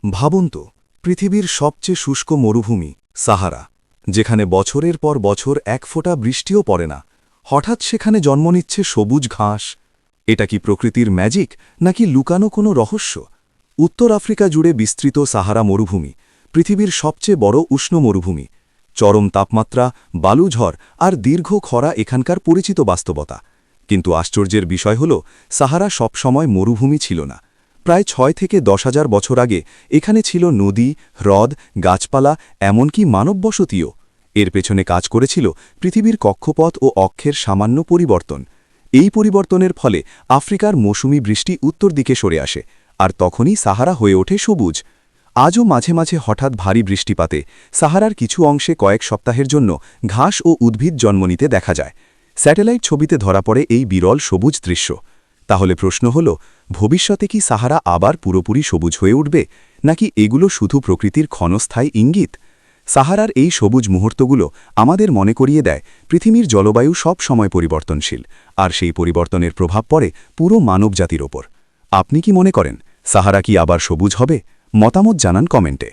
ভাবুন তো, পৃথিবীর সবচেয়ে শুষ্ক মরুভূমি সাহারা, যেখানে বছরের পর বছর এক ফোঁটা বৃষ্টিও পড়ে না, হঠাৎ সেখানে জন্ম নিচ্ছে সবুজ ঘাস। এটা কি প্রকৃতির ম্যাজিক নাকি লুকানো কোনো রহস্য? উত্তর আফ্রিকা জুড়ে বিস্তৃত সাহারা মরুভূমি পৃথিবীর সবচেয়ে বড় উষ্ণ মরুভূমি। চরম তাপমাত্রা, বালুঝড় আর দীর্ঘ খরা এখানকার পরিচিত বাস্তবতা। কিন্তু আশ্চর্যের বিষয় হল, সাহারা সবসময় মরুভূমি ছিল না। প্রায় ৬ থেকে ১০,০০০ বছর আগে এখানে ছিল নদী, হ্রদ, গাছপালা, এমনকি মানববসতিও। এর পেছনে কাজ করেছিল পৃথিবীর কক্ষপথ ও অক্ষের সামান্য পরিবর্তন। এই পরিবর্তনের ফলে আফ্রিকার মৌসুমি বৃষ্টি উত্তর দিকে সরে আসে, আর তখনই সাহারা হয়ে ওঠে সবুজ। আজও মাঝে মাঝে হঠাৎ ভারী বৃষ্টিপাতে সাহারার কিছু অংশে কয়েক সপ্তাহের জন্য ঘাস ও উদ্ভিদ জন্ম নিতে দেখা যায়। স্যাটেলাইট ছবিতে ধরা পড়ে এই বিরল সবুজ দৃশ্য। তাহলে প্রশ্ন হল, ভবিষ্যতে কি সাহারা আবার পুরোপুরি সবুজ হয়ে উঠবে, নাকি এগুলো শুধু প্রকৃতির ক্ষণস্থায়ী ইঙ্গিত? সাহারার এই সবুজ মুহূর্তগুলো আমাদের মনে করিয়ে দেয় পৃথিবীর জলবায়ু সব সময় পরিবর্তনশীল, আর সেই পরিবর্তনের প্রভাব পড়ে পুরো মানবজাতির ওপর। আপনি কি মনে করেন সাহারা কি আবার সবুজ হবে? মতামত জানান কমেন্টে।